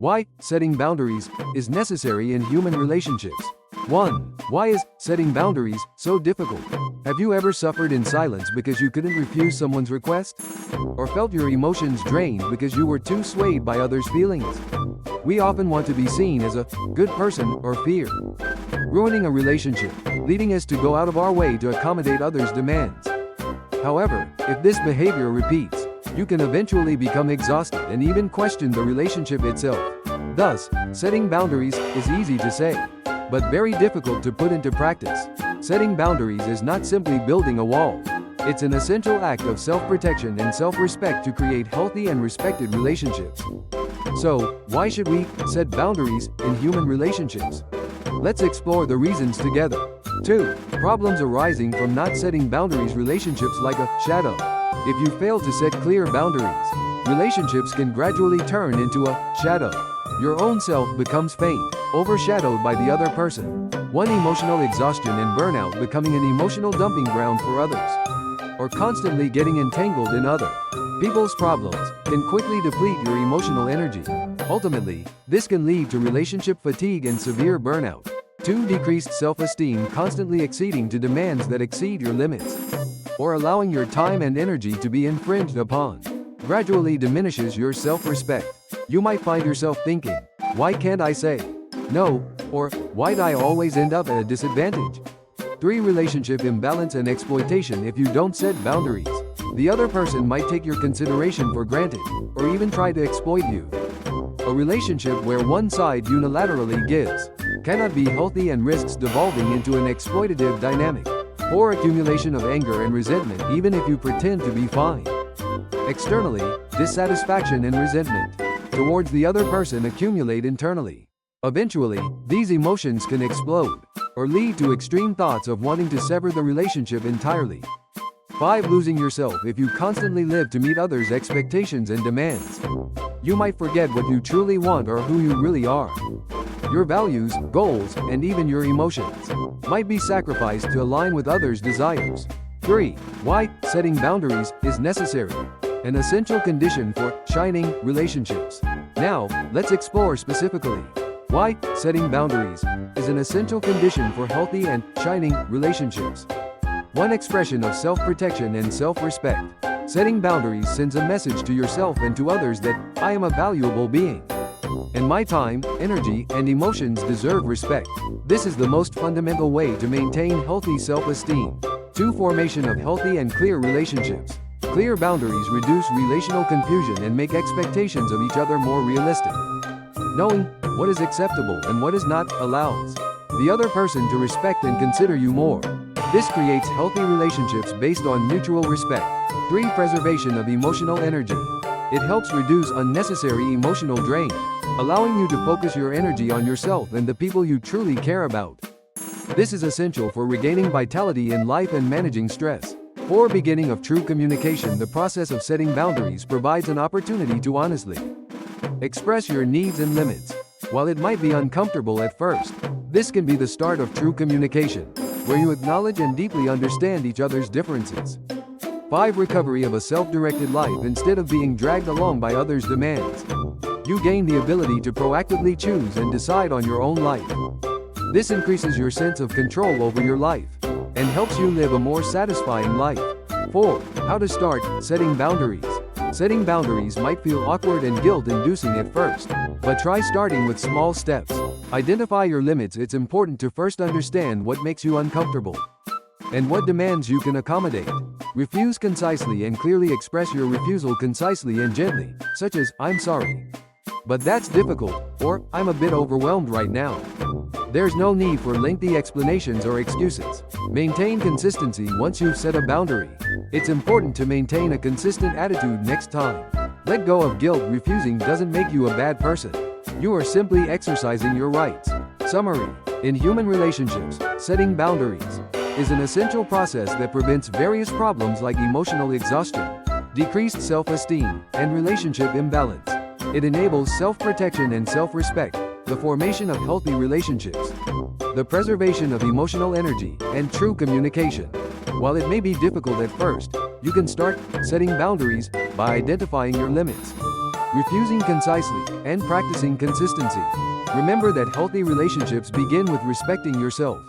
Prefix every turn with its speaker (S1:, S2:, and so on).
S1: Why setting boundaries is necessary in human relationships. 1. Why is setting boundaries so difficult? Have you ever suffered in silence because you couldn't refuse someone's request? Or felt your emotions drained because you were too swayed by others' feelings? We often want to be seen as a good person or fear, ruining a relationship, leading us to go out of our way to accommodate others' demands. However, if this behavior repeats, you can eventually become exhausted and even question the relationship itself. Thus, setting boundaries is easy to say, but very difficult to put into practice. Setting boundaries is not simply building a wall. It's an essential act of self-protection and self-respect to create healthy and respected relationships. So, why should we set boundaries in human relationships? Let's explore the reasons together. 2. Problems arising from not setting boundaries. Relationships like a shadow. If you fail to set clear boundaries, relationships can gradually turn into a shadow. Your own self becomes faint, overshadowed by the other person. 1. Emotional exhaustion and burnout. Becoming an emotional dumping ground for others, or constantly getting entangled in other people's problems, can quickly deplete your emotional energy. Ultimately, this can lead to relationship fatigue and severe burnout. 2. Decreased self-esteem. Constantly acceding to demands that exceed your limits, or allowing your time and energy to be infringed upon, gradually diminishes your self-respect. You might find yourself thinking, why can't I say no? Or, why'd I always end up at a disadvantage? 3. Relationship imbalance and exploitation. If you don't set boundaries, the other person might take your consideration for granted, or even try to exploit you. A relationship where one side unilaterally gives cannot be healthy and risks devolving into an exploitative dynamic. 4. Accumulation of anger and resentment. Even if you pretend to be fine externally, dissatisfaction and resentment towards the other person accumulate internally. Eventually, these emotions can explode, or lead to extreme thoughts of wanting to sever the relationship entirely. 5. Losing yourself. If you constantly live to meet others' expectations and demands, you might forget what you truly want or who you really are. Your values, goals, and even your emotions might be sacrificed to align with others' desires. 3. Why setting boundaries is necessary. An essential condition for shining relationships. Now, let's explore specifically why setting boundaries is an essential condition for healthy and shining relationships. 1. Expression of self-protection and self-respect. Setting boundaries sends a message to yourself and to others that I am a valuable being, and my time, energy, and emotions deserve respect. This is the most fundamental way to maintain healthy self-esteem. 2. Formation of healthy and clear relationships. Clear boundaries reduce relational confusion and make expectations of each other more realistic. Knowing what is acceptable and what is not allows the other person to respect and consider you more. This creates healthy relationships based on mutual respect. 3. Preservation of emotional energy. It helps reduce unnecessary emotional drain, allowing you to focus your energy on yourself and the people you truly care about. This is essential for regaining vitality in life and managing stress. 4. Beginning of true communication. The process of setting boundaries provides an opportunity to honestly express your needs and limits. While it might be uncomfortable at first, this can be the start of true communication, where you acknowledge and deeply understand each other's differences. 5. Recovery of a self-directed life. Instead of being dragged along by others' demands, you gain the ability to proactively choose and decide on your own life. This increases your sense of control over your life and helps you live a more satisfying life. 4. How to start setting boundaries. Setting boundaries might feel awkward and guilt-inducing at first, but try starting with small steps. Identify your limits. It's important to first understand what makes you uncomfortable and what demands you can accommodate. Refuse concisely and clearly. Express your refusal concisely and gently, such as, I'm sorry, but that's difficult, or I'm a bit overwhelmed right now. There's no need for lengthy explanations or excuses. Maintain consistency. Once you've set a boundary, it's important to maintain a consistent attitude next time. Let go of guilt. Refusing doesn't make you a bad person. You are simply exercising your rights. Summary: in human relationships, setting boundaries is an essential process that prevents various problems like emotional exhaustion, decreased self-esteem, and relationship imbalance. It enables self-protection and self-respect, the formation of healthy relationships, the preservation of emotional energy, and true communication. While it may be difficult at first, you can start setting boundaries by identifying your limits, refusing concisely, and practicing consistency. Remember that healthy relationships begin with respecting yourself.